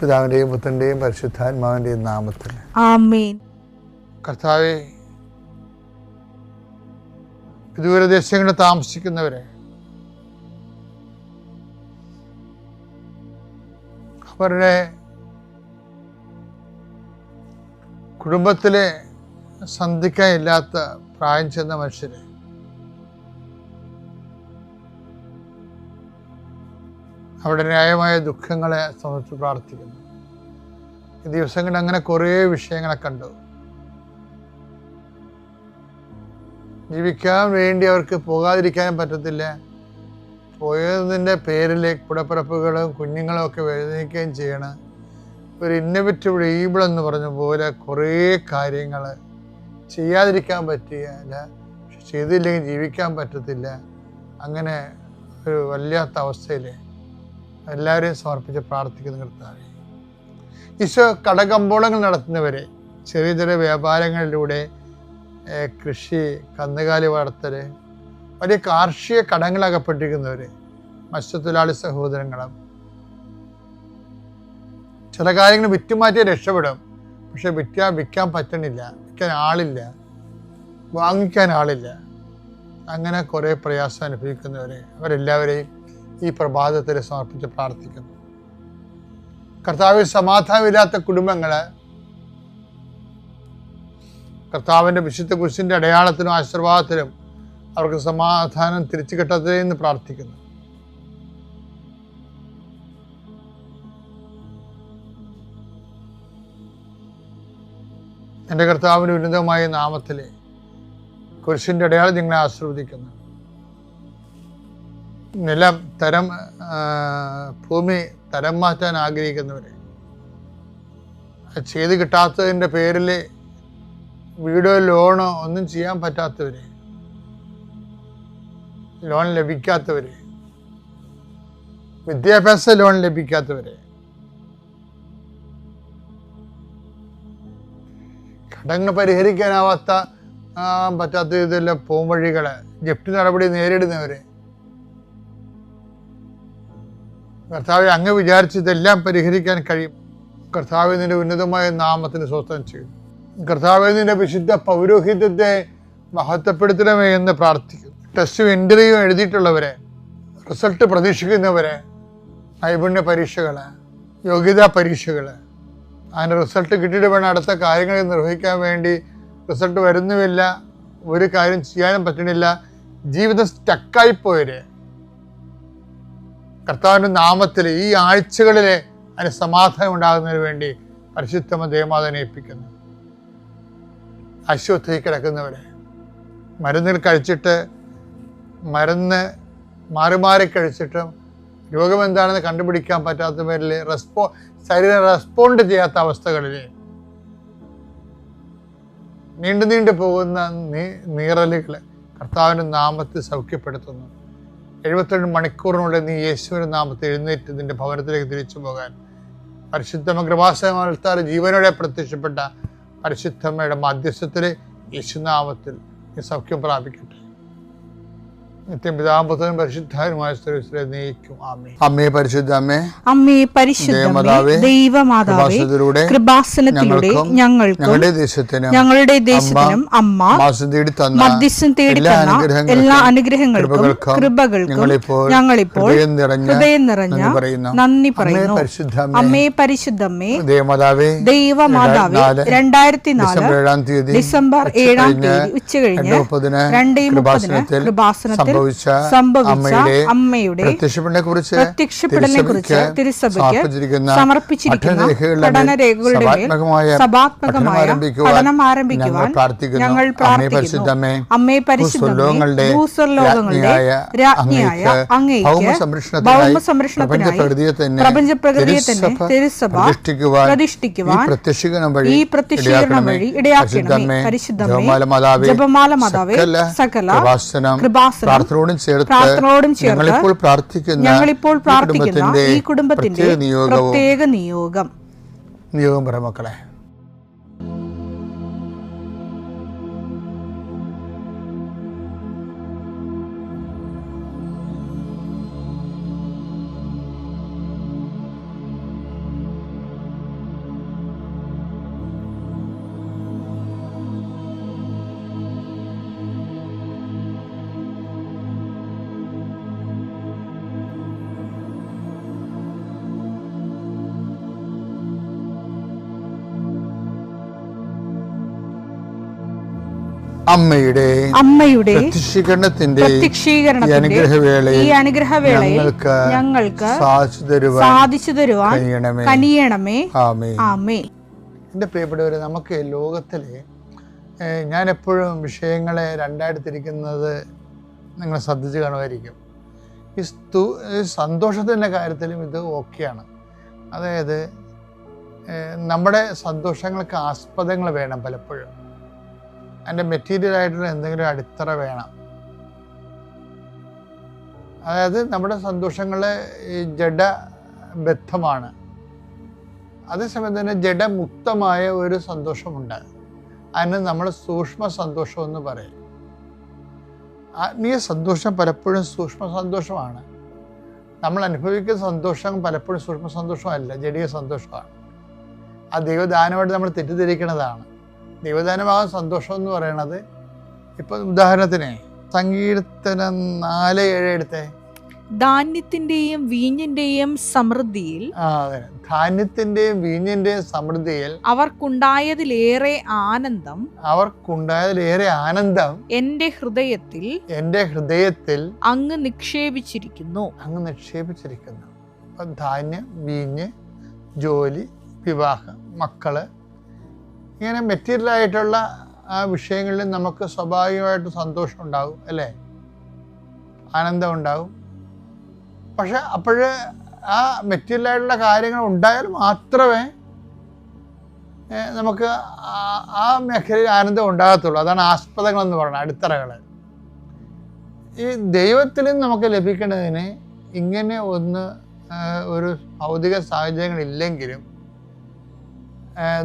പിതാവിൻ്റെയും പുത്രൻ്റെയും പരിശുദ്ധാത്മാവിൻ്റെയും നാമത്തിൽ ആമേൻ. കർത്താവേ, ദൂരദേശങ്ങളിൽ താമസിക്കുന്നവരെ, അവരുടെ കുടുംബത്തിലെ സന്ധിക്കാനില്ലാത്ത പ്രായം ചെന്ന മനുഷ്യരെ, അവരുടെ ന്യായമായ ദുഃഖങ്ങളെ സംബന്ധിച്ച് പ്രാർത്ഥിക്കുന്നു. ഈ ദിവസങ്ങളിൽ അങ്ങനെ കുറേ വിഷയങ്ങളെ കണ്ടു. ജീവിക്കാൻ വേണ്ടി അവർക്ക് പോകാതിരിക്കാനും പറ്റത്തില്ല. പോയതിൻ്റെ പേരിൽ കൂടപ്പിറപ്പുകളും കുഞ്ഞുങ്ങളും ഒക്കെ വേദനിക്കുകയും ചെയ്യണം. ഒരു ഇന്നോവേറ്റീവ് ഈബിൾ എന്ന് പറഞ്ഞ പോലെ കുറേ കാര്യങ്ങൾ ചെയ്യാതിരിക്കാൻ പറ്റില്ല, ചെയ്തില്ലെങ്കിൽ ജീവിക്കാൻ പറ്റത്തില്ല. അങ്ങനെ ഒരു വല്ലാത്ത അവസ്ഥയിൽ എല്ലാവരെയും സമർപ്പിച്ച് പ്രാർത്ഥിക്കുന്ന കർത്താവേ, ഈശോ കടകമ്പോളങ്ങൾ നടത്തുന്നവരെ, ചെറിയ ചെറിയ വ്യാപാരങ്ങളിലൂടെ കൃഷി, കന്നുകാലി വളർത്തൽ, വലിയ കാർഷിക കടങ്ങളകപ്പെട്ടിരിക്കുന്നവർ, മത്സ്യത്തൊഴിലാളി സഹോദരങ്ങളും, ചില കാര്യങ്ങൾ വിറ്റുമാറ്റിയാൽ രക്ഷപ്പെടും. പക്ഷെ വിൽക്കാൻ പറ്റണില്ല, വിൽക്കാൻ ആളില്ല, വാങ്ങിക്കാൻ ആളില്ല. അങ്ങനെ കുറേ പ്രയാസം അനുഭവിക്കുന്നവരെ, അവരെല്ലാവരെയും ഈ പ്രഭാതത്തിൽ സമർപ്പിച്ച് പ്രാർത്ഥിക്കുന്നു. കർത്താവിൽ സമാധാനമില്ലാത്ത കുടുംബങ്ങൾ കർത്താവിൻ്റെ വിശുദ്ധ കുരിശിൻ്റെ അടയാളത്തിനും ആശീർവാദത്തിലും അവർക്ക് സമാധാനം തിരിച്ചു കിട്ടട്ടെ എന്ന് പ്രാർത്ഥിക്കുന്നു. എൻ്റെ കർത്താവിൻ്റെ ഉന്നതമായ നാമത്തിൽ കുരിശിൻ്റെ അടയാളം നിങ്ങളെ ആശീർവദിക്കുന്നു. ഭൂമി തരം മാറ്റാൻ ആഗ്രഹിക്കുന്നവരെ, ചെയ്ത് കിട്ടാത്തതിൻ്റെ പേരിൽ വീടോ ലോണോ ഒന്നും ചെയ്യാൻ പറ്റാത്തവർ, ലോൺ ലഭിക്കാത്തവർ, വിദ്യാഭ്യാസ ലോൺ ലഭിക്കാത്തവർ, കടങ്ങൾ പരിഹരിക്കാനാവാത്ത പറ്റാത്ത ഇതെല്ലാം പോംവഴികൾ, ജപ്തി നടപടി നേരിടുന്നവർ, കർത്താവെ അങ്ങ് വിചാരിച്ചതെല്ലാം പരിഹരിക്കാൻ കഴിയും. കർത്താവെ നിന്റെ ഉന്നതമായ നാമത്തിന് സ്വസ്ഥം ചെയ്യും. കർത്താവെ നിന്റെ വിശുദ്ധ പൗരോഹിത്യത്തെ മഹത്വപ്പെടുത്തണമേ എന്ന് പ്രാർത്ഥിക്കുന്നു. ടെസ്റ്റും ഇൻ്റർവ്യൂ എഴുതിയിട്ടുള്ളവരെ, റിസൾട്ട് പ്രതീക്ഷിക്കുന്നവരെ, നൈപുണ്യ പരീക്ഷകൾ, യോഗ്യതാ പരീക്ഷകൾ, അതിൻ്റെ റിസൾട്ട് കിട്ടിയിട്ട് വേണം അടുത്ത കാര്യങ്ങൾ നിർവഹിക്കാൻ വേണ്ടി. റിസൾട്ട് വരുന്നുമില്ല, ഒരു കാര്യം ചെയ്യാനും പറ്റണില്ല, ജീവിതം സ്റ്റക്കായിപ്പോയവരെ, കർത്താവിൻ്റെ നാമത്തിൽ ഈ ആഴ്ചകളിൽ അതിന് സമാധാനം ഉണ്ടാകുന്നതിന് വേണ്ടി പരിശുദ്ധ ദേവമാതാവിനെ ഏൽപ്പിക്കുന്നു. ആശുപത്രിയിൽ കിടക്കുന്നവരെ, മരുന്നുകൾ കഴിച്ചിട്ട്, മരുന്ന് മാറി കഴിച്ചിട്ടും രോഗം എന്താണെന്ന് കണ്ടുപിടിക്കാൻ പറ്റാത്തവരിൽ ശരീരം റെസ്പോണ്ട് ചെയ്യാത്ത അവസ്ഥകളിൽ, നീണ്ടു പോകുന്ന നീറലുകൾ കർത്താവിൻ്റെ നാമത്തിൽ സൗഖ്യപ്പെടുത്തുന്നു. 72 മണിക്കൂറിനുള്ളിൽ നീ യേശുവിൻ്റെ നാമത്തിൽ എഴുന്നേറ്റ് നിന്റെ ഭവനത്തിലേക്ക് തിരിച്ചു പോകാൻ പരിശുദ്ധ കൃപാസനത്താൽ ജീവനോടെ പ്രത്യക്ഷപ്പെട്ട പരിശുദ്ധമ്മയുടെ മധ്യസ്ഥത്തിൽ യേശുനാമത്തിൽ നീ സൗഖ്യം പ്രാപിക്കട്ടെ. നിത്യം പിതാപുത്രനും പരിശുദ്ധാനുമായ നീക്കും. അമ്മേ പരിശുദ്ധ അമ്മേ, അമ്മേ പരിശുദ്ധ ദൈവമാതാവേ, കൃപാസനത്തിലൂടെ ഞങ്ങൾക്കും ഞങ്ങളുടെ ദേശത്തിനും അമ്മ മധ്യസ്ഥം തേടി തന്ന എല്ലാ അനുഗ്രഹങ്ങൾക്കും കൃപകൾക്കും ഞങ്ങളിപ്പോൾ ഹൃദയം നിറഞ്ഞ നന്ദി പറയുന്നു. അമ്മേ പരിശുദ്ധമ്മേ ദൈവമാതാവേ, 2004 ഡിസംബർ 7 ഉച്ചകഴിഞ്ഞ് 2:30 കൃപാസനത്തിൽ സംഭവിച്ച അമ്മയുടെ പ്രത്യക്ഷപ്പെടലിനെക്കുറിച്ച് തിരുസഭയ്ക്ക് സമർപ്പിച്ചിരിക്കുന്ന പഠനരേഖകളുടെ മേൽ സഭാത്മകമായ പഠനം ആരംഭിക്കുവാൻ ഞങ്ങൾ പ്രാർത്ഥിക്കുന്നു. അമ്മേ പരിശുദ്ധമേ, ഭൂസ്വർലോകങ്ങളുടെ രാജ്ഞിയായ അങ്ങേയ്ക്ക് ഭൗമസംരക്ഷണത്തിനായി പ്രപഞ്ചപ്രകൃതിയെ തന്നെ തിരുസഭ പ്രതിഷ്ഠിക്കുവാൻ ഈ പ്രത്യക്ഷീകരണം വഴി ഇടയാക്കണമേ. പരിശുദ്ധമേ, ജപമാല മാതാവേ, സകല കൃപാസനം പ്രാർത്ഥനയോടും ചേർത്ത് ഞങ്ങളിപ്പോൾ പ്രാർത്ഥിക്കുന്ന ഈ കുടുംബത്തിന്റെ പ്രത്യേക നിയോഗം മക്കളെ. അമ്മയുടെ പ്രത്യക്ഷീകരണത്തിന്റെ ഈ അനുഗ്രഹവേളയിൽ ഞങ്ങൾക്ക് സാധിച്ചു തരുവാൻ കനിയണമേ. ആമേൻ. എൻ്റെ പ്രിയപ്പെട്ടവരെ, നമുക്ക് ലോകത്തിലെ ഞാൻ എപ്പോഴും വിഷയങ്ങളെ രണ്ടായിട്ട് തിരിക്കുന്നത് നിങ്ങൾ ശ്രദ്ധിച്ച് കാണുമായിരിക്കും. ഈ സന്തോഷത്തിൻ്റെ കാര്യത്തിലും ഇത് ഓക്കെയാണ്. അതായത് നമ്മുടെ സന്തോഷങ്ങൾക്ക് ആസ്പദങ്ങൾ വേണം. പലപ്പോഴും അതിൻ്റെ മെറ്റീരിയലായിട്ടുള്ള എന്തെങ്കിലും അടിത്തറ വേണം. അതായത് നമ്മുടെ സന്തോഷങ്ങൾ ജഡബദ്ധമാണ്. അതേസമയം തന്നെ ജഡമുക്തമായ ഒരു സന്തോഷമുണ്ട്. അതിന് നമ്മൾ സൂക്ഷ്മ സന്തോഷം എന്ന് പറയും. ആത്മീയ സന്തോഷം പലപ്പോഴും സൂക്ഷ്മ സന്തോഷമാണ്. നമ്മൾ അനുഭവിക്കുന്ന സന്തോഷം പലപ്പോഴും സൂക്ഷ്മ സന്തോഷമല്ല, ജഡീയ സന്തോഷമാണ്. ആ ദൈവദാനമായിട്ട് നമ്മൾ തെറ്റിദ്ധരിക്കുന്നതാണ്. ദൈവദാനമാകുന്ന സന്തോഷം എന്ന് പറയുന്നത്, ഇപ്പം ഉദാഹരണത്തിന് സങ്കീർത്തനം 4:7 എടുത്തേ. ധാന്യത്തിന്റെയും വീഞ്ഞിന്റെയും സമൃദ്ധിയിൽ ധാന്യത്തിന്റെയും വീഞ്ഞിന്റെയും സമൃദ്ധിയിൽ അവർക്കുണ്ടായതിലേറെ ആനന്ദം എന്റെ ഹൃദയത്തിൽ അങ്ങ് നിക്ഷേപിച്ചിരിക്കുന്നു. ധാന്യം, വീഞ്ഞ്, ജോലി, വിവാഹം, മക്കള്, ഇങ്ങനെ മെറ്റീരിയലായിട്ടുള്ള ആ വിഷയങ്ങളിൽ നമുക്ക് സ്വാഭാവികമായിട്ട് സന്തോഷം ഉണ്ടാകും, അല്ലേ? ആനന്ദം ഉണ്ടാകും. പക്ഷെ അപ്പോഴ് ആ മെറ്റീരിയലായിട്ടുള്ള കാര്യങ്ങൾ ഉണ്ടായാൽ മാത്രമേ നമുക്ക് ആ മേഖലയിൽ ആനന്ദം ഉണ്ടാകത്തുള്ളൂ. അതാണ് ആസ്പദങ്ങളെന്ന് പറയുന്നത്, അടിത്തറകൾ. ഈ ദൈവത്തിൽ നിന്ന് നമുക്ക് ലഭിക്കേണ്ടതിന് ഇങ്ങനെ ഒരു ഭൗതിക സാഹചര്യങ്ങളില്ലെങ്കിലും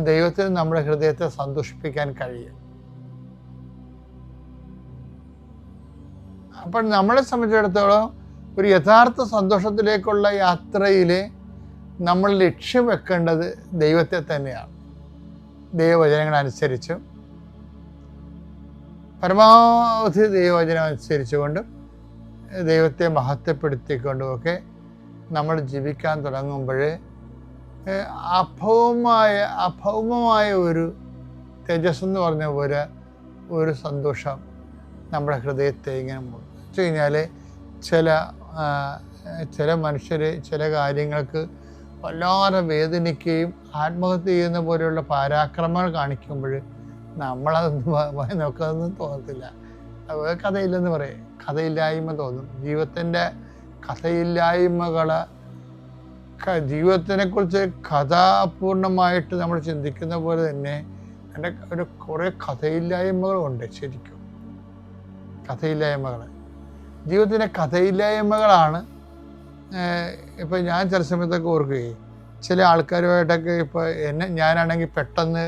ദൈവത്തിന് നമ്മുടെ ഹൃദയത്തെ സന്തോഷിപ്പിക്കാൻ കഴിയും. അപ്പോൾ നമ്മളെ സംബന്ധിച്ചിടത്തോളം ഒരു യഥാർത്ഥ സന്തോഷത്തിലേക്കുള്ള യാത്രയിൽ നമ്മൾ ലക്ഷ്യം വെക്കേണ്ടത് ദൈവത്തെ തന്നെയാണ്. ദൈവവചനങ്ങളനുസരിച്ചും പരമാവധി ദൈവവചനം അനുസരിച്ചുകൊണ്ടും ദൈവത്തെ മഹത്വപ്പെടുത്തിക്കൊണ്ടുമൊക്കെ നമ്മൾ ജീവിക്കാൻ തുടങ്ങുമ്പോൾ അഭൗമമായ ഒരു തേജസ് എന്ന് പറഞ്ഞ ഒരു സന്തോഷം നമ്മുടെ ഹൃദയത്തെ ഇങ്ങനെ വെച്ച് കഴിഞ്ഞാൽ ചില മനുഷ്യർ ചില കാര്യങ്ങൾക്ക് വല്ലാതെ വേദനിക്കുകയും ആത്മഹത്യ ചെയ്യുന്ന പോലെയുള്ള പരാക്രമങ്ങൾ കാണിക്കുമ്പോൾ നമ്മളതൊന്നും നോക്കാതൊന്നും തോന്നത്തില്ല. കഥയില്ലെന്ന് പറയും, കഥയില്ലായ്മ തോന്നും. ജീവിതത്തിൻ്റെ കഥയില്ലായ്മകളെ, ജീവിതത്തിനെക്കുറിച്ച് കഥാപൂർണമായിട്ട് നമ്മൾ ചിന്തിക്കുന്ന പോലെ തന്നെ എൻ്റെ കുറേ കഥയില്ലായ്മകളുണ്ട്. ശരിക്കും കഥയില്ലായ്മകൾ, ജീവിതത്തിൻ്റെ കഥയില്ലായ്മകളാണ്. ഇപ്പം ഞാൻ ചില സമയത്തൊക്കെ ഓർക്കുകയും ചില ആൾക്കാരുമായിട്ടൊക്കെ ഇപ്പോൾ ഞാനാണെങ്കിൽ പെട്ടെന്ന്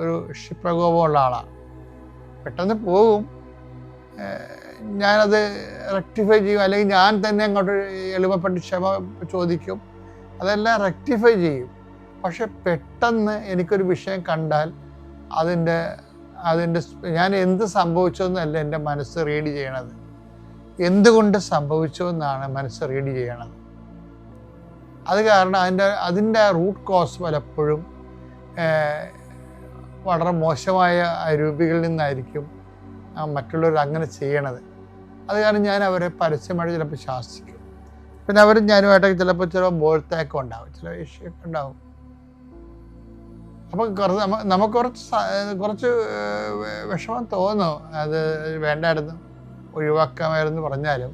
ഒരു ക്ഷിപ്രകോപമുള്ള ആളാണ്, പെട്ടെന്ന് പോകും, ഞാനത് റെക്ടിഫൈ ചെയ്യും, അല്ലെങ്കിൽ ഞാൻ തന്നെ അങ്ങോട്ട് എളുപ്പപ്പെട്ട് ക്ഷമ ചോദിക്കും, അതെല്ലാം റെക്ടിഫൈ ചെയ്യും. പക്ഷെ പെട്ടെന്ന് എനിക്കൊരു വിഷയം കണ്ടാൽ അതിൻ്റെ ഞാൻ എന്ത് സംഭവിച്ചതെന്നല്ല എൻ്റെ മനസ്സ് റീഡ് ചെയ്യണത്, എന്തുകൊണ്ട് സംഭവിച്ചതെന്നാണ് മനസ്സ് റീഡ് ചെയ്യണത്. അത് കാരണം അതിൻ്റെ റൂട്ട് കോസ് പലപ്പോഴും വളരെ മോശമായ രൂപികളിൽ നിന്നായിരിക്കും മറ്റുള്ളവർ അങ്ങനെ ചെയ്യണത്. അത് കാരണം ഞാൻ അവരെ പരസ്യമായിട്ട് ചിലപ്പോൾ ശാസിക്കും. പിന്നെ അവരും ഞാനുമായിട്ടൊക്കെ ചിലപ്പോൾ ബോൾത്തേക്കം ഉണ്ടാവും, ചില വിഷയമൊക്കെ ഉണ്ടാവും. അപ്പം നമുക്ക് കുറച്ച് വിഷമം തോന്നും, അത് വേണ്ടായിരുന്നു, ഒഴിവാക്കാമായിരുന്നു പറഞ്ഞാലും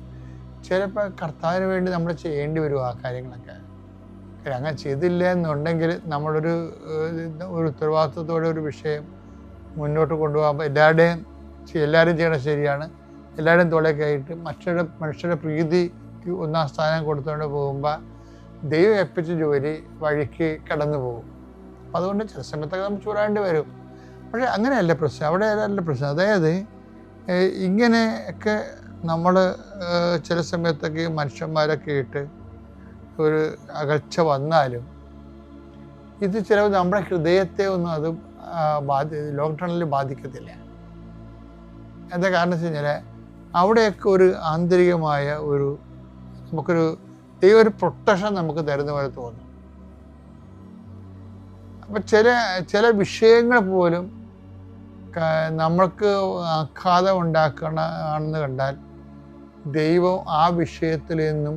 ചിലപ്പോൾ കർത്താവിന് വേണ്ടി നമ്മൾ ചെയ്യേണ്ടി വരും ആ കാര്യങ്ങളൊക്കെ. അങ്ങനെ ചെയ്തില്ല എന്നുണ്ടെങ്കിൽ നമ്മളൊരു ഉത്തരവാദിത്വത്തോടെ ഒരു വിഷയം മുന്നോട്ട് കൊണ്ടുപോകാൻ എല്ലാവരും ചെയ്യണത് ശരിയാണ്, എല്ലാവരും തോളേക്കായിട്ട് മനുഷ്യരുടെ പ്രീതിക്ക് ഒന്നാം സ്ഥാനം കൊടുത്തുകൊണ്ട് പോകുമ്പോൾ ദൈവം ഏൽപ്പിച്ച ജോലി വഴിക്ക് കടന്നു പോകും. അപ്പം അതുകൊണ്ട് ചില സമയത്തൊക്കെ നമ്മൾ ചൂടാണ്ടി വരും. പക്ഷേ അങ്ങനെയല്ല പ്രശ്നം, അവിടെ അല്ല പ്രശ്നം. അതായത് ഇങ്ങനെയൊക്കെ നമ്മൾ ചില സമയത്തൊക്കെ മനുഷ്യന്മാരൊക്കെ ഇട്ട് ഒരു അകൽച്ച വന്നാലും ഇത് ചിലപ്പോൾ നമ്മുടെ ഹൃദയത്തെ ഒന്നും അത് ലോങ് ടേണിൽ ബാധിക്കത്തില്ല. എന്താ കാരണം വെച്ച് കഴിഞ്ഞാൽ അവിടെയൊക്കെ ഒരു ആന്തരികമായ നമുക്കൊരു ഒരു പ്രൊട്ടക്ഷൻ നമുക്ക് തരുന്ന പോലെ തോന്നും. അപ്പം ചില വിഷയങ്ങൾ പോലും നമ്മൾക്ക് ആഘാതം ഉണ്ടാക്കണമെന്ന് കണ്ടാൽ ദൈവം ആ വിഷയത്തിൽ നിന്നും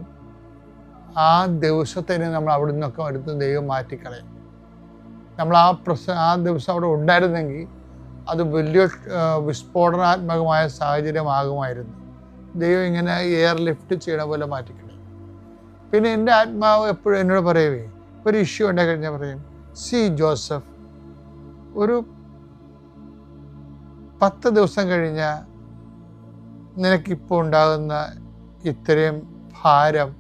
ആ ദിവസത്തിന് നമ്മൾ അവിടെ നിന്നൊക്കെ എടുത്ത് ദൈവം മാറ്റിക്കളയും. നമ്മൾ ആ ദിവസം അവിടെ ഉണ്ടായിരുന്നെങ്കിൽ അത് വലിയ വിസ്ഫോടനാത്മകമായ സാഹചര്യമാകുമായിരുന്നു. ദൈവം ഇങ്ങനെ എയർ ലിഫ്റ്റ് ചെയ്യണ പോലെ മാറ്റിക്കളയും. പിന്നെ എൻ്റെ ആത്മാവ് എപ്പോഴും എന്നോട് പറയുവേ, ഒരു ഇഷ്യൂ ഉണ്ടായി കഴിഞ്ഞാൽ പറയും, സി ജോസഫ്, ഒരു 10 ദിവസം കഴിഞ്ഞാൽ നിനക്കിപ്പോൾ ഉണ്ടാകുന്ന ഇത്രയും ഭാരം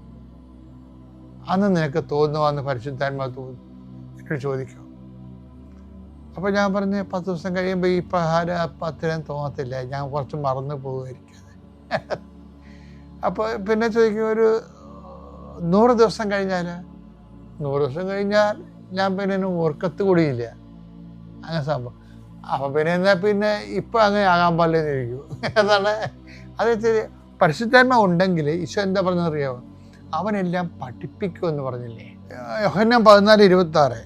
അന്ന് നിനക്ക് തോന്നുവാന്ന് പരിശുദ്ധാത്മാവ് തോന്നുന്നു എന്നോട് ചോദിക്കും. അപ്പോൾ ഞാൻ പറഞ്ഞ് 10 ദിവസം കഴിയുമ്പോൾ ഈ ഭാരം അത്രയും തോന്നത്തില്ല, ഞാൻ കുറച്ച് മറന്നു പോകുമായിരിക്കും. അപ്പോൾ പിന്നെ ചോദിക്കും, ഒരു 100 ദിവസം കഴിഞ്ഞാൽ 100 ദിവസം കഴിഞ്ഞാൽ ഞാൻ പിന്നെ ഓർക്കത്ത് കൂടിയില്ല, അങ്ങനെ സംഭവം. അപ്പം പിന്നെ എന്നാൽ പിന്നെ ഇപ്പം അങ്ങനെ ആകാൻ പാടില്ലെന്ന് ചോദിക്കും. അതാണ് അത് വെച്ചാൽ പരിശുദ്ധാത്മാവ് ഉണ്ടെങ്കിൽ ഈശോ എന്താ പറഞ്ഞറിയാമോ, അവനെല്ലാം പഠിപ്പിക്കുമെന്ന് പറഞ്ഞില്ലേ. യോഹന്നാൻ 14:26.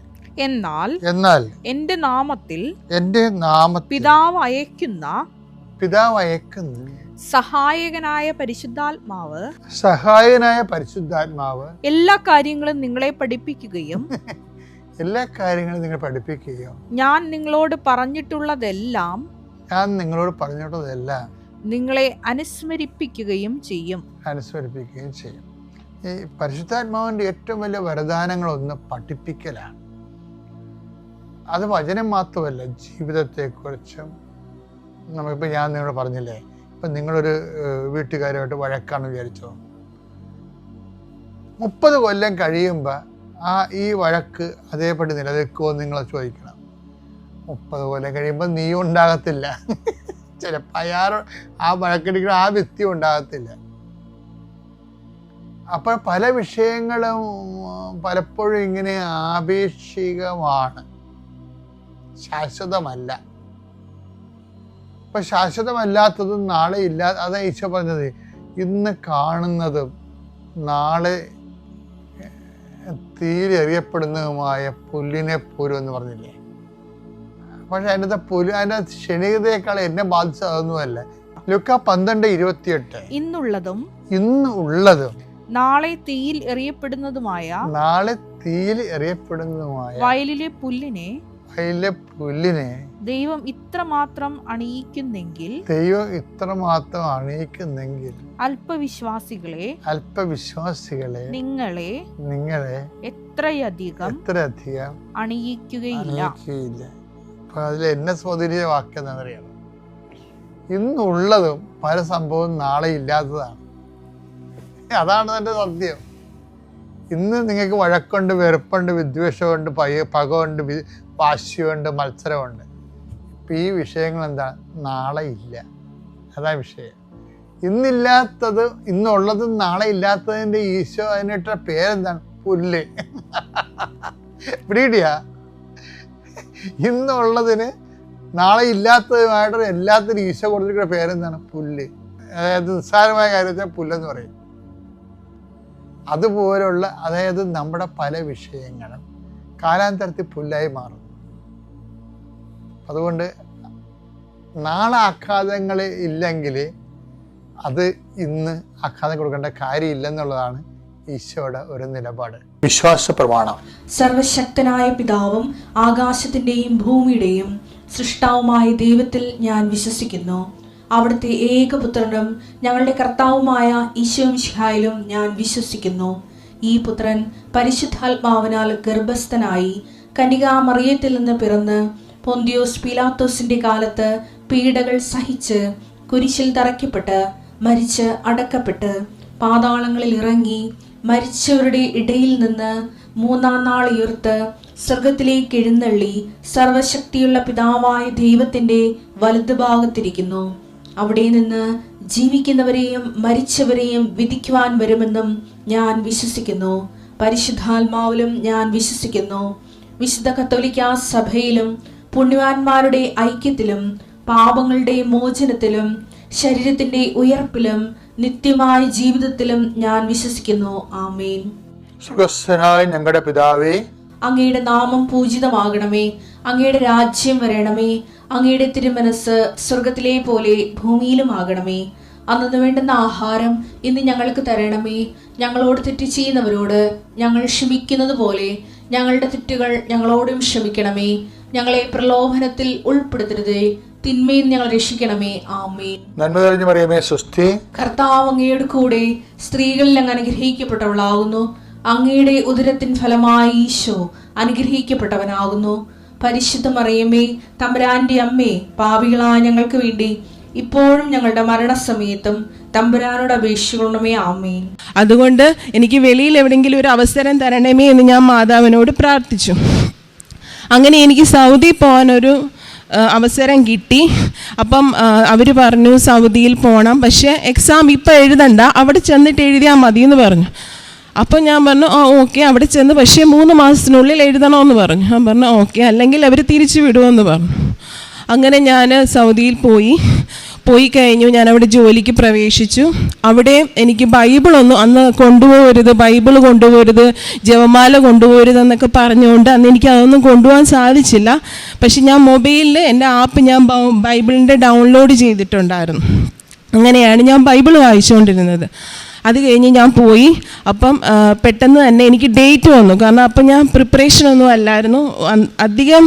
എന്നാൽ എന്റെ നാമത്തിൽ പിതാവ് അയക്കുന്ന സഹായകനായ പരിശുദ്ധാത്മാവ് എല്ലാ കാര്യങ്ങളും നിങ്ങളെ പഠിപ്പിക്കുകയും നിങ്ങൾ പഠിപ്പിക്കുകയും ഞാൻ നിങ്ങളോട് പറഞ്ഞിട്ടുള്ളതെല്ലാം നിങ്ങളെ അനുസ്മരിപ്പിക്കുകയും ചെയ്യും. ഈ പരിശുദ്ധാത്മാവിൻ്റെ ഏറ്റവും വലിയ വരദാനങ്ങളൊന്ന് പഠിപ്പിക്കലാണ്. അത് വചനം മാത്രമല്ല, ജീവിതത്തെക്കുറിച്ചും. നമുക്കിപ്പോൾ ഞാൻ നിങ്ങളോട് പറഞ്ഞില്ലേ, ഇപ്പം നിങ്ങളൊരു വീട്ടുകാരുമായിട്ട് വഴക്കാണെന്ന് വിചാരിച്ചോ, 30 കൊല്ലം കഴിയുമ്പോൾ ഈ വഴക്ക് അതേപടി നിലനിൽക്കുമോ നിങ്ങൾ ചോദിക്കണം. 30 കൊല്ലം കഴിയുമ്പോൾ നീ ഉണ്ടാകത്തില്ല, ചിലപ്പോൾ ആ വഴക്കടിക്കുന്ന ആ വ്യക്തി ഉണ്ടാകത്തില്ല. അപ്പോൾ പല വിഷയങ്ങളും പലപ്പോഴും ഇങ്ങനെ ആപേക്ഷികമാണ്, ശാശ്വതമല്ല. അപ്പം ശാശ്വതമല്ലാത്തതും നാളെ അതാ ഈശോ പറഞ്ഞത്, ഇന്ന് കാണുന്നതും നാളെ തീരെറിയപ്പെടുന്നതുമായ പുല്ലിനെ പോലും എന്ന് പറഞ്ഞില്ലേ. പക്ഷെ അതിൻ്റെ അതിൻ്റെ ക്ഷണികതയേക്കാൾ എന്നെ ബാധിച്ചതൊന്നുമല്ല. ലൂക്കാ 12:28. ഇന്നുള്ളതും നാളെ തീയിൽ എറിയപ്പെടുന്നതുമായ വയലിലെ പുല്ലിനെ ദൈവം ഇത്രമാത്രം അണിയിക്കുന്നെങ്കിൽ അല്പവിശ്വാസികളെ നിങ്ങളെ എത്രയധികം അണിയിക്കുകയില്ല. അതിൽ എന്നെ സ്വാധീനിച്ച വാക്യം എന്താണെന്നറിയാം, ഇന്നുള്ളതും പല സംഭവം നാളെ ഇല്ലാത്തതാണ്. അതാണ് എൻ്റെ സത്യം. ഇന്ന് നിങ്ങൾക്ക് വഴക്കുണ്ട്, വെറുപ്പുണ്ട്, വിദ്വേഷമുണ്ട്, പകമുണ്ട്, വാശിയുണ്ട്, മത്സരമുണ്ട്. ഇപ്പം ഈ വിഷയങ്ങൾ എന്താണ്, നാളെ ഇല്ല. അതാ വിഷയം. ഇന്നില്ലാത്തത് ഇന്നുള്ളതും നാളെ ഇല്ലാത്തതിൻ്റെ ഈശോ അതിനിട്ട പേരെന്താണ്, പുല്ല്. ബ്രീഡിയാ. ഇന്നുള്ളതിന് നാളെ ഇല്ലാത്തതുമായിട്ട് എല്ലാത്തിനും ഈശോ കൊടുത്തിരിക്കുന്ന പേരെന്താണ്, പുല്ല്. അതായത് നിസ്സാരമായ കാര്യത്തിൽ പുല്ലെന്ന് പറയും. അതുപോലുള്ള, അതായത് നമ്മുടെ പല വിഷയങ്ങളും കാലാന്തരത്തിൽ പുല്ലായി മാറും. അതുകൊണ്ട് നാളെ ആഘാതങ്ങൾ ഇല്ലെങ്കിൽ അത് ഇന്ന് ആഘാതം കൊടുക്കേണ്ട കാര്യമില്ലെന്നുള്ളതാണ് ഈശോയുടെ ഒരു നിലപാട്, വിശ്വാസ പ്രമാണം. സർവശക്തനായ പിതാവും ആകാശത്തിന്റെയും ഭൂമിയുടെയും സൃഷ്ടാവുമായ ദൈവത്തിൽ ഞാൻ വിശ്വസിക്കുന്നു. അവിടുത്തെ ഏകപുത്രനും ഞങ്ങളുടെ കർത്താവുമായ ഈശോ മിശിഹായിലും ഞാൻ വിശ്വസിക്കുന്നു. ഈ പുത്രൻ പരിശുദ്ധാത്മാവിനാൽ ഗർഭസ്ഥനായി കന്യകാമറിയത്തിൽ നിന്ന് പിറന്ന് പൊന്തിയോസ് പീലാത്തോസിന്റെ കാലത്ത് പീഡകൾ സഹിച്ച് കുരിശിൽ തറയ്ക്കപ്പെട്ട് മരിച്ച് അടക്കപ്പെട്ട് പാതാളങ്ങളിൽ ഇറങ്ങി മരിച്ചവരുടെ ഇടയിൽ നിന്ന് 3-ാം നാൾ ഉയർത്ത് സ്വർഗത്തിലേക്ക് എഴുന്നള്ളി സർവശക്തിയുള്ള പിതാവായ ദൈവത്തിന്റെ വലതുഭാഗത്തിരിക്കുന്നു. അവിടെ നിന്ന് ജീവിക്കുന്നവരെയും മരിച്ചവരെയും വിധിക്കുവാൻ വരുമെന്നും ഞാൻ വിശ്വസിക്കുന്നു. പരിശുദ്ധാത്മാവിലും ഞാൻ വിശ്വസിക്കുന്നു. വിശുദ്ധ കത്തോലിക്കാ സഭയിലും പുണ്യവാന്മാരുടെ ഐക്യത്തിലും പാപങ്ങളുടെ മോചനത്തിലും ശരീരത്തിന്റെ ഉയർപ്പിലും നിത്യമായ ജീവിതത്തിലും ഞാൻ വിശ്വസിക്കുന്നു. ആമേൻ. സുഖസ്ഥനായ ഞങ്ങളുടെ പിതാവേ, അങ്ങയുടെ നാമം പൂജിതമാകണമേ. അങ്ങയുടെ രാജ്യം വരണമേ. അങ്ങയുടെ തിരുമനസ് സ്വർഗത്തിലെ പോലെ ഭൂമിയിലുമാകണമേ. അന്നു വേണ്ടുന്ന ആഹാരം ഇന്ന് ഞങ്ങൾക്ക് തരണമേ. ഞങ്ങളോട് തെറ്റ് ചെയ്യുന്നവരോട് ഞങ്ങൾ ക്ഷമിക്കുന്നത് പോലെ ഞങ്ങളുടെ തെറ്റുകൾ ഞങ്ങളോടും ക്ഷമിക്കണമേ. ഞങ്ങളെ പ്രലോഭനത്തിൽ ഉൾപ്പെടുത്തരുതേ, തിന്മയിൽ ഞങ്ങൾ രക്ഷിക്കണമേ. ആമേൻ. നന്മ തെളിഞ്ഞു മറിയമേ, സ്വസ്തി. കർത്താവ് അങ്ങയുടെ കൂടെ സ്ത്രീകളിൽ അങ്ങ് അനുഗ്രഹിക്കപ്പെട്ടവളാകുന്നു. അങ്ങയുടെ ഉദരത്തിൻ ഫലമായി ഈശോ അനുഗ്രഹിക്കപ്പെട്ടവനാകുന്നു. പരിശുദ്ധ മറിയമേ, തമ്പുരാന്റെ അമ്മേ, പാപികളായ ഞങ്ങൾക്ക് വേണ്ടി ഇപ്പോഴും ഞങ്ങളുടെ മരണസമയത്തും തമ്പുരാനോട് അപേക്ഷിക്കണമേ. ആമേൻ. അതുകൊണ്ട് എനിക്ക് വെളിയിൽ എവിടെയെങ്കിലും ഒരു അവസരം തരണമേ എന്ന് ഞാൻ മാതാവിനോട് പ്രാർത്ഥിച്ചു. അങ്ങനെ എനിക്ക് സൗദി പോകാനൊരു അവസരം കിട്ടി. അപ്പം അവർ പറഞ്ഞു സൗദിയിൽ പോകണം, പക്ഷേ എക്സാം ഇപ്പം എഴുതണ്ട, അവിടെ ചെന്നിട്ട് എഴുതിയാൽ മതി എന്ന് പറഞ്ഞു. അപ്പം ഞാൻ പറഞ്ഞു ഓക്കെ, അവിടെ ചെന്ന് പക്ഷേ 3 മാസത്തിനുള്ളിൽ എഴുതണമെന്ന് പറഞ്ഞു. ഞാൻ പറഞ്ഞു ഓക്കെ, അല്ലെങ്കിൽ അവർ തിരിച്ചു വിടുമെന്ന് പറഞ്ഞു. അങ്ങനെ ഞാൻ സൗദിയിൽ പോയി കഴിഞ്ഞു. ഞാൻ അവിടെ ജോലിക്ക് പ്രവേശിച്ചു. അവിടെ എനിക്ക് ബൈബിളൊന്നും അന്ന് ബൈബിൾ കൊണ്ടുപോകരുത്, ജപമാല കൊണ്ടുപോകരുതെന്നൊക്കെ പറഞ്ഞുകൊണ്ട് അന്ന് എനിക്ക് അതൊന്നും കൊണ്ടുപോകാൻ സാധിച്ചില്ല. പക്ഷെ ഞാൻ മൊബൈലിൽ എൻ്റെ ആപ്പ് ഞാൻ ബൈബിളിൻ്റെ ഡൗൺലോഡ് ചെയ്തിട്ടുണ്ടായിരുന്നു. അങ്ങനെയാണ് ഞാൻ ബൈബിൾ വായിച്ചുകൊണ്ടിരുന്നത്. അത് കഴിഞ്ഞ് ഞാൻ പോയി. അപ്പം പെട്ടെന്ന് തന്നെ എനിക്ക് ഡേറ്റ് വന്നു. കാരണം അപ്പം ഞാൻ പ്രിപ്പറേഷനൊന്നും അല്ലായിരുന്നു, അധികം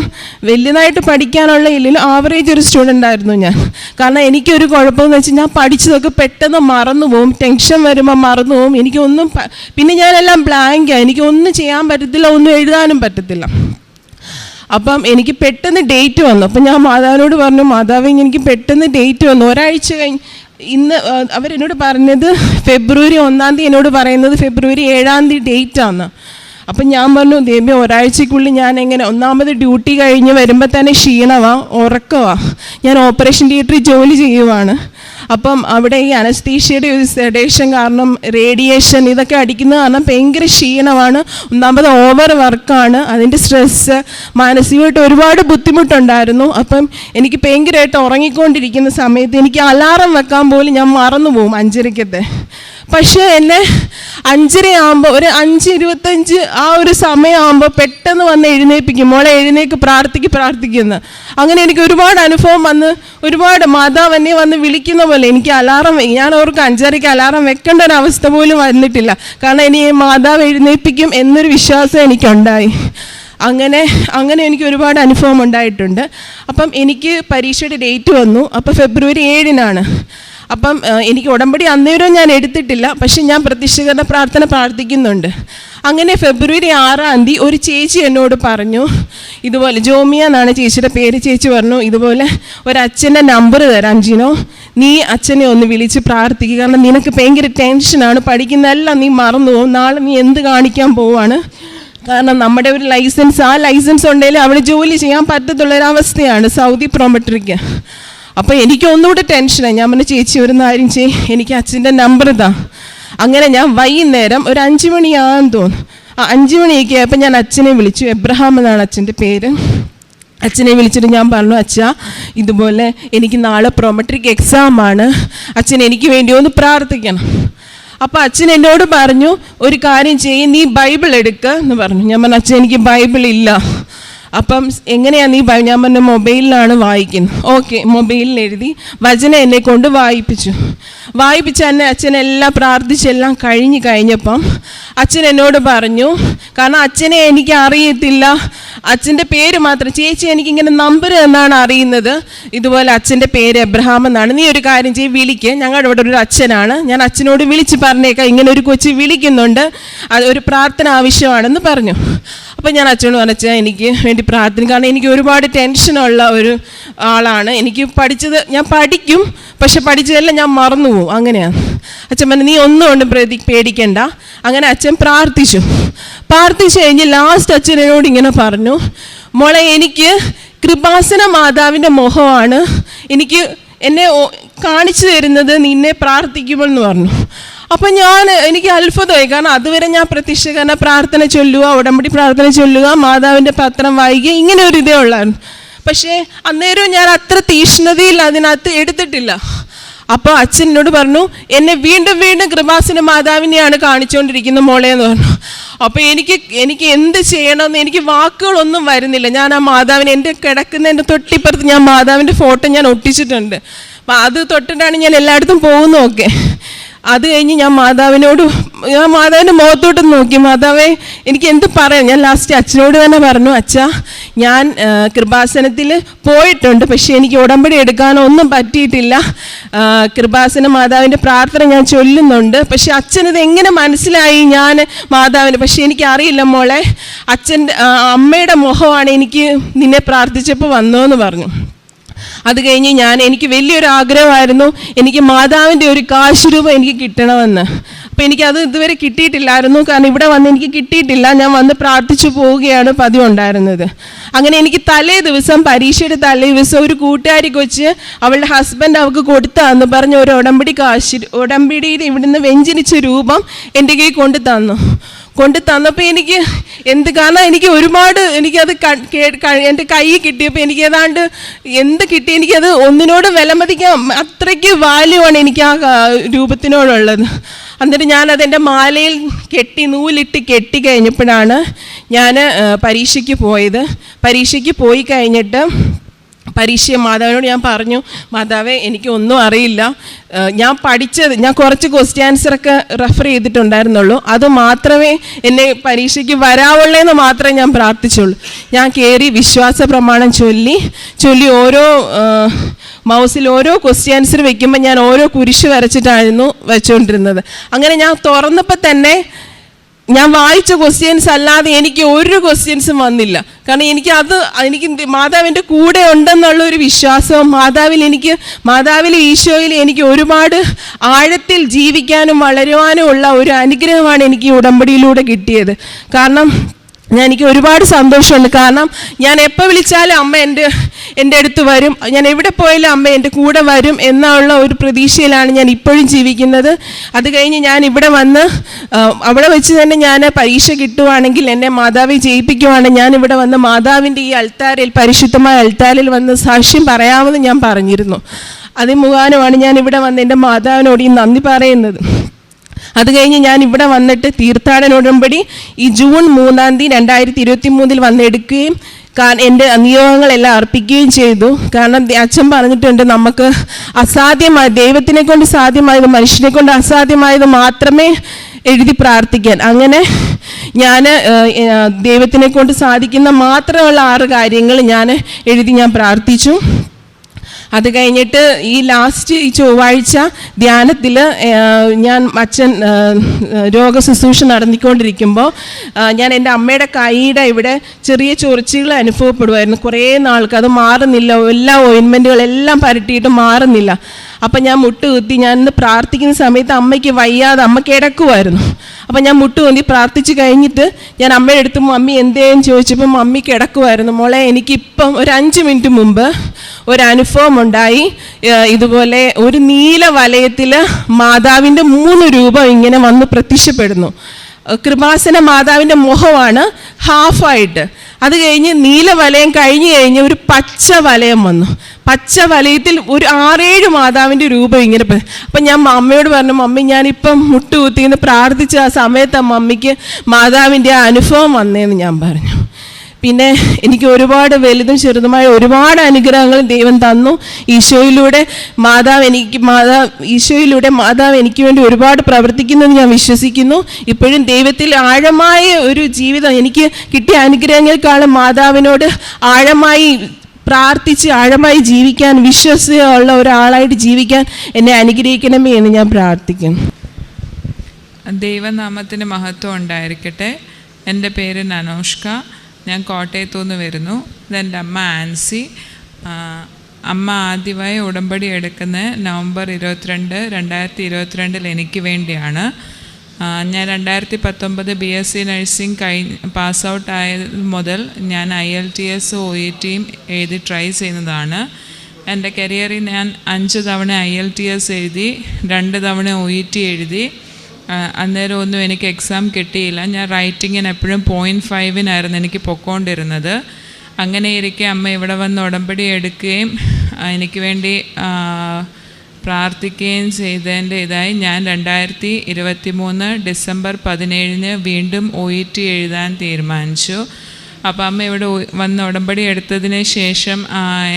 വലിയതായിട്ട് പഠിക്കാനുള്ള ഇല്ലെങ്കിലും ആവറേജ് ഒരു സ്റ്റുഡൻ്റ് ആയിരുന്നു ഞാൻ. കാരണം എനിക്കൊരു കുഴപ്പമെന്ന് വെച്ചാൽ ഞാൻ പഠിച്ചതൊക്കെ പെട്ടെന്ന് മറന്നു പോകും, ടെൻഷൻ വരുമ്പോൾ മറന്നു പോകും. എനിക്കൊന്നും പിന്നെ ഞാനെല്ലാം ബ്ലാങ്കാണ്, എനിക്കൊന്നും ചെയ്യാൻ പറ്റത്തില്ല, ഒന്നും എഴുതാനും പറ്റത്തില്ല. അപ്പം എനിക്ക് പെട്ടെന്ന് ഡേറ്റ് വന്നു. അപ്പം ഞാൻ മാതാവിനോട് പറഞ്ഞു, മാതാവ് എനിക്ക് പെട്ടെന്ന് ഡേറ്റ് വന്നു, ഒരാഴ്ച കഴിഞ്ഞ് ഇന്ന് അവരെന്നോട് പറഞ്ഞത് ഫെബ്രുവരി 1-ാം തീയതി എന്നോട് പറയുന്നത് ഫെബ്രുവരി 7-ാം തീയതി ഡേറ്റാണ്. അപ്പം ഞാൻ പറഞ്ഞു ദേവി ഒരാഴ്ചക്കുള്ളിൽ ഞാൻ എങ്ങനെ, ഒന്നാമത് ഡ്യൂട്ടി കഴിഞ്ഞ് വരുമ്പോൾ തന്നെ ക്ഷീണമാണ്, ഉറക്കമാണ്, ഞാൻ ഓപ്പറേഷൻ തിയേറ്ററിൽ ജോലി ചെയ്യുവാണ്. അപ്പം അവിടെ ഈ അനസ്തീഷ്യയുടെ ഒരു സെഡേഷൻ കാരണം റേഡിയേഷൻ ഇതൊക്കെ അടിക്കുന്നത് കാരണം ഭയങ്കര ക്ഷീണമാണ്. ഒന്നാമത് ഓവർ വർക്കാണ്, അതിൻ്റെ സ്ട്രെസ്സ്, മാനസികമായിട്ട് ഒരുപാട് ബുദ്ധിമുട്ടുണ്ടായിരുന്നു. അപ്പം എനിക്ക് ഭയങ്കരമായിട്ട് ഉറങ്ങിക്കൊണ്ടിരിക്കുന്ന സമയത്ത് എനിക്ക് അലാറം വെക്കാൻ പോലും ഞാൻ മറന്നു പോകും 5:30. പക്ഷേ എന്നെ 5:30 ആകുമ്പോൾ ഒരു 5:25 ആ ഒരു സമയമാകുമ്പോൾ പെട്ടെന്ന് വന്ന് എഴുന്നേൽപ്പിക്കും, മോളെ എഴുന്നേക്ക് പ്രാർത്ഥിക്കുന്നു. അങ്ങനെ എനിക്ക് ഒരുപാട് അനുഭവം വന്ന്, ഒരുപാട് മാതാവ് എന്നെ വന്ന് വിളിക്കുന്ന പോലെ എനിക്ക് അലാറം, ഞാൻ ഓർക്ക് 5:30 അലാറം വെക്കേണ്ട ഒരു അവസ്ഥ പോലും വന്നിട്ടില്ല. കാരണം ഇനി മാതാവ് എഴുന്നേൽപ്പിക്കും എന്നൊരു വിശ്വാസം എനിക്കുണ്ടായി. അങ്ങനെ എനിക്ക് ഒരുപാട് അനുഭവം ഉണ്ടായിട്ടുണ്ട്. അപ്പം എനിക്ക് പരീക്ഷയുടെ ഡേറ്റ് വന്നു. അപ്പം ഫെബ്രുവരി 7-നാണ്. അപ്പം എനിക്ക് ഉടമ്പടി അന്നേരം ഞാൻ എടുത്തിട്ടില്ല, പക്ഷെ ഞാൻ പ്രത്യക്ഷീകരണ പ്രാർത്ഥന പ്രാർത്ഥിക്കുന്നുണ്ട്. അങ്ങനെ ഫെബ്രുവരി 6-ാം തീയതി ഒരു ചേച്ചി എന്നോട് പറഞ്ഞു, ഇതുപോലെ ജോമിയ എന്നാണ് ചേച്ചിയുടെ പേര്. ചേച്ചി പറഞ്ഞു ഇതുപോലെ ഒരച്ഛൻ്റെ നമ്പർ തരാം ജിനോ, നീ അച്ഛനെ ഒന്ന് വിളിച്ച് പ്രാർത്ഥിക്കുക, കാരണം നിനക്ക് ഭയങ്കര ടെൻഷനാണ്, പഠിക്കുന്നതെല്ലാം നീ മറന്നു പോകും, നാളെ നീ എന്ത് കാണിക്കാൻ പോവാണ്. കാരണം നമ്മുടെ ഒരു ലൈസൻസ്, ആ ലൈസൻസ് ഉണ്ടെങ്കിൽ അവിടെ ജോലി ചെയ്യാൻ പറ്റത്തുള്ളൊരവസ്ഥയാണ് സൗദി പ്രോമെട്രിക്ക്. അപ്പോൾ എനിക്ക് ഒന്നുകൂടെ ടെൻഷനായി. ഞാൻ പറഞ്ഞു ചേച്ചി ഒരു കാര്യം ചെയ്യ്, എനിക്ക് അച്ഛൻ്റെ നമ്പർ താ. അങ്ങനെ ഞാൻ വൈകുന്നേരം ഒരു 5 മണിയാണെന്ന് തോന്നുന്നു, 5 മണിയൊക്കെ ആയപ്പോൾ ഞാൻ അച്ഛനെ വിളിച്ചു. എബ്രഹാം എന്നാണ് അച്ഛൻ്റെ പേര്. അച്ഛനെ വിളിച്ചിട്ട് ഞാൻ പറഞ്ഞു, അച്ഛാ ഇതുപോലെ എനിക്ക് നാളെ പ്രോമെട്രിക് എക്സാമാണ്, അച്ഛൻ എനിക്ക് വേണ്ടി ഒന്ന് പ്രാർത്ഥിക്കണം. അപ്പോൾ അച്ഛൻ എന്നോട് പറഞ്ഞു ഒരു കാര്യം ചെയ്യ്, നീ ബൈബിൾ എടുക്കുക എന്ന് പറഞ്ഞു. ഞാൻ പറഞ്ഞു അച്ഛൻ എനിക്ക് ബൈബിൾ ഇല്ല. അപ്പം എങ്ങനെയാണ് നീ ഞാൻ പറഞ്ഞ മൊബൈലിലാണ് വായിക്കുന്നത്. ഓക്കെ, മൊബൈലിൽ എഴുതി വചനം എന്നെ കൊണ്ട് വായിപ്പിച്ചു. തന്നെ അച്ഛനെല്ലാം പ്രാർത്ഥിച്ചെല്ലാം കഴിഞ്ഞപ്പം അച്ഛൻ എന്നോട് പറഞ്ഞു, കാരണം അച്ഛനെ എനിക്ക് അറിയത്തില്ല, അച്ഛൻ്റെ പേര് മാത്രം, ചേച്ചി എനിക്കിങ്ങനെ നമ്പർ എന്നാണ് അറിയുന്നത്, ഇതുപോലെ അച്ഛൻ്റെ പേര് എബ്രഹാം എന്നാണ്, നീ ഒരു കാര്യം ചെയ്യ്, വിളിക്ക്, ഞങ്ങളുടെ ഇവിടെ ഒരു അച്ഛനാണ്, ഞാൻ അച്ഛനോട് വിളിച്ച് പറഞ്ഞേക്കാം ഇങ്ങനെ ഒരു കൊച്ചി വിളിക്കുന്നുണ്ട്, അത് ഒരു പ്രാർത്ഥന ആവശ്യമാണെന്ന് പറഞ്ഞു. അപ്പം ഞാൻ അച്ഛനോട് പറഞ്ഞാൽ എനിക്ക് വേണ്ടി പ്രാർത്ഥന, കാരണം എനിക്ക് ഒരുപാട് ടെൻഷനുള്ള ഒരു ആളാണ്, എനിക്ക് പഠിച്ചത് ഞാൻ പഠിക്കും, പക്ഷെ പഠിച്ചതെല്ലാം ഞാൻ മറന്നു പോകും, അങ്ങനെയാണ്. അച്ഛൻ പറഞ്ഞു നീ ഒന്നും പേടിക്കണ്ട. അങ്ങനെ അച്ഛൻ പ്രാർത്ഥിച്ചു കഴിഞ്ഞ് ലാസ്റ്റ് അച്ഛൻ എന്നോട് ഇങ്ങനെ പറഞ്ഞു, മോളെ എനിക്ക് കൃപാസന മാതാവിൻ്റെ മുഖമാണ് എന്നെ കാണിച്ചു തരുന്നത്, നിന്നെ പ്രാർത്ഥിക്കുമെന്ന് പറഞ്ഞു. അപ്പം എനിക്ക് അത്ഭുതമായി, കാരണം അതുവരെ ഞാൻ പ്രത്യക്ഷീകരണ പ്രാർത്ഥന ചൊല്ലുക, ഉടമ്പടി പ്രാർത്ഥന ചൊല്ലുക, മാതാവിൻ്റെ പത്രം വായിക്കുക, ഇങ്ങനെ ഒരു ഇതേ ഉള്ളായിരുന്നു. പക്ഷേ അന്നേരം ഞാൻ അത്ര തീക്ഷ്ണതയിൽ അതിനകത്ത് എടുത്തിട്ടില്ല. അപ്പോൾ അച്ഛൻ എന്നോട് പറഞ്ഞു, എന്നെ വീണ്ടും വീണ്ടും കൃപാസന മാതാവിനെയാണ് കാണിച്ചുകൊണ്ടിരിക്കുന്നത് മോളെ എന്ന് പറഞ്ഞു. അപ്പോൾ എനിക്ക് എന്ത് ചെയ്യണമെന്ന് എനിക്ക് വാക്കുകളൊന്നും വരുന്നില്ല. ഞാൻ ആ മാതാവിനെ, എൻ്റെ കിടക്കുന്നതിൻ്റെ തൊട്ടിപ്പുറത്ത് ഞാൻ മാതാവിൻ്റെ ഫോട്ടോ ഞാൻ ഒട്ടിച്ചിട്ടുണ്ട്. അപ്പം അത് തൊട്ടിട്ടാണ് ഞാൻ എല്ലായിടത്തും പോകുന്നതൊക്കെ. അത് കഴിഞ്ഞ് ഞാൻ മാതാവിൻ്റെ മുഖത്തോട്ട് നോക്കി, മാതാവേ എനിക്ക് എന്ത് പറയാം. ഞാൻ ലാസ്റ്റ് അച്ഛനോട് തന്നെ പറഞ്ഞു, അച്ഛാ ഞാൻ കൃപാസനത്തിൽ പോയിട്ടുണ്ട്, പക്ഷേ എനിക്ക് ഉടമ്പടി എടുക്കാനോ ഒന്നും പറ്റിയിട്ടില്ല. കൃപാസന മാതാവിൻ്റെ പ്രാർത്ഥന ഞാൻ ചൊല്ലുന്നുണ്ട്, പക്ഷെ അച്ഛനത് എങ്ങനെ മനസ്സിലായി ഞാൻ മാതാവിന്? പക്ഷെ എനിക്കറിയില്ല മോളെ, അമ്മയുടെ മുഖമാണ് എനിക്ക് നിന്നെ പ്രാർത്ഥിച്ചപ്പോൾ വന്നോന്ന് പറഞ്ഞു. അത് കഴിഞ്ഞ് എനിക്ക് വലിയൊരു ആഗ്രഹമായിരുന്നു, എനിക്ക് മാതാവിൻ്റെ ഒരു കാശ് രൂപ എനിക്ക് കിട്ടണമെന്ന്. അപ്പോൾ എനിക്കത് ഇതുവരെ കിട്ടിയിട്ടില്ലായിരുന്നു, കാരണം ഇവിടെ വന്ന് എനിക്ക് കിട്ടിയിട്ടില്ല. ഞാൻ വന്ന് പ്രാർത്ഥിച്ചു പോവുകയാണ് പതിവുണ്ടായിരുന്നത്. അങ്ങനെ എനിക്ക് പരീക്ഷയുടെ തലേ ദിവസം ഒരു കൂട്ടുകാരി കൊച്ച് അവളുടെ ഹസ്ബൻഡ് അവൾക്ക് കൊടുത്താന്ന് പറഞ്ഞ് ഒരു ഉടമ്പടിയിൽ ഇവിടുന്ന് വെഞ്ചരിച്ച രൂപം എൻ്റെ കയ്യിൽ കൊണ്ടു തന്നപ്പോൾ കാരണം എനിക്ക് ഒരുപാട് എനിക്കത് എൻ്റെ കയ്യിൽ കിട്ടിയപ്പോൾ എനിക്ക് ഏതാണ്ട് എന്ത് കിട്ടി, എനിക്കത് ഒന്നിനോട് വിലമതിക്കാൻ അത്രയ്ക്ക് വാല്യൂ ആണ് എനിക്ക് ആ രൂപത്തിനോടുള്ളത്. എന്നിട്ട് ഞാനത് എൻ്റെ മാലയിൽ നൂലിട്ട് കെട്ടി കഴിഞ്ഞപ്പോഴാണ് ഞാൻ പരീക്ഷയ്ക്ക് പോയത്. പരീക്ഷയ്ക്ക് പോയി കഴിഞ്ഞിട്ട് മാതാവിനോട് ഞാൻ പറഞ്ഞു, മാതാവേ എനിക്കൊന്നും അറിയില്ല, ഞാൻ കുറച്ച് ക്വസ്റ്റ്യൻ ആൻസറൊക്കെ റെഫർ ചെയ്തിട്ടുണ്ടായിരുന്നുള്ളൂ, അത് മാത്രമേ എന്നെ പരീക്ഷയ്ക്ക് വരാവുള്ളതെന്ന് മാത്രമേ ഞാൻ പ്രാർത്ഥിച്ചുള്ളൂ. ഞാൻ കയറി വിശ്വാസ പ്രമാണം ചൊല്ലി ഓരോ മൗസിൽ ഓരോ ക്വസ്റ്റ്യൻ ആൻസർ വെക്കുമ്പോൾ ഞാൻ ഓരോ കുരിശ് വരച്ചിട്ടായിരുന്നു വെച്ചുകൊണ്ടിരുന്നത്. അങ്ങനെ ഞാൻ തുറന്നപ്പോൾ തന്നെ ഞാൻ വായിച്ച ക്വസ്റ്റ്യൻസ് അല്ലാതെ എനിക്ക് ഒരു ക്വസ്റ്റ്യൻസും വന്നില്ല. കാരണം എനിക്ക് മാതാവിൻ്റെ കൂടെ ഉണ്ടെന്നുള്ളൊരു വിശ്വാസവും മാതാവിൽ ഈശോയിൽ എനിക്ക് ഒരുപാട് ആഴത്തിൽ ജീവിക്കാനും വളരുവാനും ഉള്ള ഒരു അനുഗ്രഹമാണ് എനിക്ക് ഈ ഉടമ്പടിയിലൂടെ കിട്ടിയത്. കാരണം എനിക്ക് ഒരുപാട് സന്തോഷമുണ്ട്. കാരണം ഞാൻ എപ്പോൾ വിളിച്ചാലും അമ്മ എൻ്റെ അടുത്ത് വരും, ഞാൻ എവിടെ പോയാലും അമ്മ എൻ്റെ കൂടെ വരും എന്നുള്ള ഒരു പ്രതീക്ഷയിലാണ് ഞാൻ ഇപ്പോഴും ജീവിക്കുന്നത്. അത് കഴിഞ്ഞ് ഞാൻ ഇവിടെ വന്ന് അവിടെ വെച്ച് തന്നെ ഞാൻ പരീക്ഷ കിട്ടുവാണെങ്കിൽ എന്നെ മാതാവി ജയിപ്പിക്കുവാണെങ്കിൽ ഞാൻ ഇവിടെ വന്ന് മാതാവിൻ്റെ ഈ പരിശുദ്ധമായ അൾത്താരിൽ വന്ന് സാക്ഷ്യം പറയാമെന്ന് ഞാൻ പറഞ്ഞിരുന്നു. അതിന് മുഖാനമാണ് ഞാൻ ഇവിടെ വന്ന് എൻ്റെ മാതാവിനോട് ഈ നന്ദി പറയുന്നത്. അത് കഴിഞ്ഞ് ഞാൻ ഇവിടെ വന്നിട്ട് തീർത്ഥാടന ഉടമ്പടി ഈ ജൂൺ 3 2023 വന്നെടുക്കുകയും എൻ്റെ നിയോഗങ്ങളെല്ലാം അർപ്പിക്കുകയും ചെയ്തു. കാരണം അച്ഛൻ പറഞ്ഞിട്ടുണ്ട്, നമുക്ക് ദൈവത്തിനെ കൊണ്ട് സാധ്യമായത് മനുഷ്യനെ കൊണ്ട് അസാധ്യമായത് മാത്രമേ എഴുതി പ്രാർത്ഥിക്കാൻ. അങ്ങനെ ഞാൻ ദൈവത്തിനെ കൊണ്ട് സാധിക്കുന്ന മാത്രമുള്ള 6 കാര്യങ്ങൾ ഞാൻ പ്രാർത്ഥിച്ചു. അത് കഴിഞ്ഞിട്ട് ഈ ചൊവ്വാഴ്ച ധ്യാനത്തിൽ അച്ഛൻ രോഗശുശ്രൂഷ നടത്തിക്കൊണ്ടിരിക്കുമ്പോൾ ഞാൻ എൻ്റെ അമ്മയുടെ കൈയുടെ ഇവിടെ ചെറിയ ചൊറിച്ചുകൾ അനുഭവപ്പെടുമായിരുന്നു കുറേ നാൾക്ക്. അത് മാറുന്നില്ല, എല്ലാ ഓയിൻമെൻറ്റുകളെല്ലാം പരട്ടിയിട്ട് മാറുന്നില്ല. അപ്പം ഞാൻ മുട്ടുകുത്തി, ഞാനിന്ന് പ്രാർത്ഥിക്കുന്ന സമയത്ത് അമ്മയ്ക്ക് വയ്യാതെ അമ്മ കിടക്കുമായിരുന്നു. അപ്പം ഞാൻ മുട്ടുകുത്തി പ്രാർത്ഥിച്ച് കഴിഞ്ഞിട്ട് ഞാൻ അമ്മയുടെ അടുത്ത് മമ്മി എന്തേലും ചോദിച്ചപ്പോൾ മമ്മി കിടക്കുമായിരുന്നു. മോളെ എനിക്കിപ്പം ഒരു 5 മിനിറ്റ് മുമ്പ് ഒരു അനുഭവം ഉണ്ടായി. ഇതുപോലെ ഒരു നീല വലയത്തിൽ മാതാവിൻ്റെ 3 രൂപം ഇങ്ങനെ വന്ന് പ്രത്യക്ഷപ്പെടുന്നു. കൃപാസന മാതാവിൻ്റെ മുഖമാണ് ഹാഫായിട്ട്. അത് കഴിഞ്ഞ് നീല വലയം കഴിഞ്ഞ് ഒരു പച്ച വലയം വന്നു. പച്ച വലയത്തിൽ ഒരു 6-7 മാതാവിൻ്റെ രൂപം ഇങ്ങനെ. അപ്പം ഞാൻ അമ്മയോട് പറഞ്ഞു, മമ്മി ഞാനിപ്പം മുട്ടുകുത്തിന്ന് പ്രാർത്ഥിച്ച ആ സമയത്ത് മമ്മിക്ക് മാതാവിൻ്റെ ആ വന്നേന്ന് ഞാൻ പറഞ്ഞു. പിന്നെ എനിക്ക് ഒരുപാട് വലുതും ചെറുതുമായ ഒരുപാട് അനുഗ്രഹങ്ങൾ ദൈവം തന്നു. ഈശോയിലൂടെ മാതാവ് എനിക്ക് വേണ്ടി ഒരുപാട് പ്രവർത്തിക്കുന്നെന്ന് ഞാൻ വിശ്വസിക്കുന്നു. ഇപ്പോഴും ദൈവത്തിൽ ആഴമായ ഒരു ജീവിതം എനിക്ക് കിട്ടിയ അനുഗ്രഹങ്ങൾക്കാളും മാതാവിനോട് ആഴമായി പ്രാർത്ഥിച്ച് ആഴമായി ജീവിക്കാൻ, വിശ്വസ്തയുള്ള ഒരാളായിട്ട് ജീവിക്കാൻ എന്നെ അനുഗ്രഹിക്കണമേ എന്ന് ഞാൻ പ്രാർത്ഥിക്കുന്നു. ദൈവനാമത്തിന് മഹത്വം ഉണ്ടായിരിക്കട്ടെ. എൻ്റെ പേര് നനോഷ്ക. ഞാൻ കോട്ടയത്തു നിന്ന് വരുന്നു. ഇതെൻ്റെ അമ്മ ആൻസി. അമ്മ ആദ്യമായി ഉടമ്പടി എടുക്കുന്നത് നവംബർ 22, 2022 എനിക്ക് വേണ്ടിയാണ്. ഞാൻ 2019 BSc നഴ്സിംഗ് പാസ് ഔട്ട് ആയത് മുതൽ ഞാൻ IELTS OET എഴുതി ട്രൈ ചെയ്യുന്നതാണ്. എൻ്റെ കരിയറിൽ ഞാൻ 5 തവണ IELTS എഴുതി, 2 തവണ OET എഴുതി. അന്നേരം ഒന്നും എനിക്ക് എക്സാം കിട്ടിയില്ല. ഞാൻ റൈറ്റിങ്ങിന് എപ്പോഴും 0.5 എനിക്ക് പൊക്കോണ്ടിരുന്നത്. അങ്ങനെ ഇരിക്കെ അമ്മ ഇവിടെ വന്ന് ഉടമ്പടി എടുക്കുകയും എനിക്ക് വേണ്ടി പ്രാർത്ഥിക്കുകയും ചെയ്തതിൻ്റെ ഇതായി ഞാൻ 2023 ഡിസംബർ 17 വീണ്ടും OET എഴുതാൻ തീരുമാനിച്ചു. അപ്പോൾ അമ്മ ഇവിടെ വന്ന് ഉടമ്പടി എടുത്തതിന് ശേഷം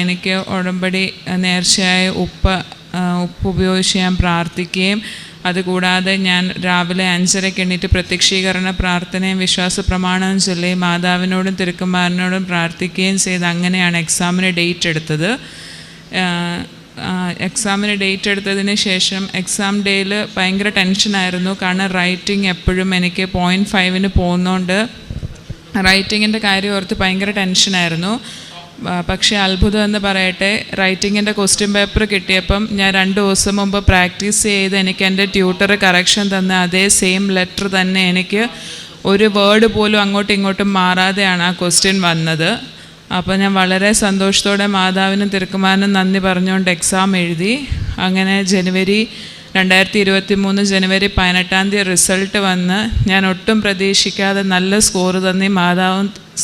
എനിക്ക് ഉടമ്പടി നേർച്ചയായ ഉപ്പ് ഉപയോഗിച്ച് ഞാൻ പ്രാർത്ഥിക്കുകയും അതുകൂടാതെ ഞാൻ രാവിലെ 5:30 എണീറ്റ് പ്രത്യക്ഷീകരണ പ്രാർത്ഥനയും വിശ്വാസ പ്രമാണവും ചൊല്ലി മാതാവിനോടും തിരുക്കുമാരനോടും പ്രാർത്ഥിക്കുകയും ചെയ്ത് അങ്ങനെയാണ് എക്സാമിന് ഡേറ്റ് എടുത്തത്. എക്സാമിന് ഡേറ്റ് എടുത്തതിന് ശേഷം എക്സാം ഡേയിൽ ഭയങ്കര ടെൻഷനായിരുന്നു. കാരണം റൈറ്റിംഗ് എപ്പോഴും എനിക്ക് 0.5 പോകുന്നതുകൊണ്ട് റൈറ്റിങ്ങിൻ്റെ കാര്യം ഓർത്ത് ഭയങ്കര ടെൻഷനായിരുന്നു. പക്ഷേ അത്ഭുതം എന്ന് പറയട്ടെ, റൈറ്റിങ്ങിൻ്റെ ക്വസ്റ്റ്യൻ പേപ്പർ കിട്ടിയപ്പം ഞാൻ 2 ദിവസം മുമ്പ് പ്രാക്ടീസ് ചെയ്ത് എനിക്ക് എൻ്റെ ട്യൂട്ടർ കറക്ഷൻ തന്ന അതേ സെയിം ലെറ്റർ തന്നെ എനിക്ക് ഒരു വേർഡ് പോലും അങ്ങോട്ടും ഇങ്ങോട്ടും മാറാതെയാണ് ആ ക്വസ്റ്റ്യൻ വന്നത്. അപ്പോൾ ഞാൻ വളരെ സന്തോഷത്തോടെ മാതാവിനും തിരുക്കുമാരനും നന്ദി പറഞ്ഞുകൊണ്ട് എക്സാം എഴുതി. അങ്ങനെ 2023 ജനുവരി 18 റിസൾട്ട് വന്ന് ഞാൻ ഒട്ടും പ്രതീക്ഷിക്കാതെ നല്ല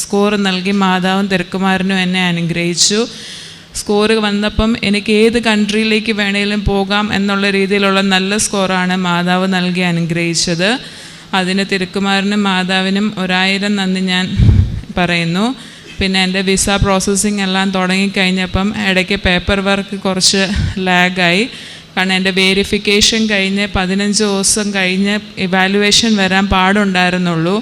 സ്കോർ നൽകി മാതാവും തിരുക്കുമാരനും എന്നെ അനുഗ്രഹിച്ചു. സ്കോർ വന്നപ്പം എനിക്ക് ഏത് കൺട്രിയിലേക്ക് വേണേലും പോകാം എന്നുള്ള രീതിയിലുള്ള നല്ല സ്കോറാണ് മാതാവ് നൽകി അനുഗ്രഹിച്ചത്. അതിന് തിരുക്കുമാരനും മാതാവിനും 1000 നന്ദി ഞാൻ പറയുന്നു. പിന്നെ എൻ്റെ വിസ പ്രോസസ്സിങ് എല്ലാം തുടങ്ങിക്കഴിഞ്ഞപ്പം ഇടയ്ക്ക് പേപ്പർ വർക്ക് കുറച്ച് ലാഗായി. കാരണം എൻ്റെ വേരിഫിക്കേഷൻ കഴിഞ്ഞ് 15 ദിവസം കഴിഞ്ഞ് ഇവാലുവേഷൻ വരാൻ പാടുണ്ടായിരുന്നുള്ളൂ.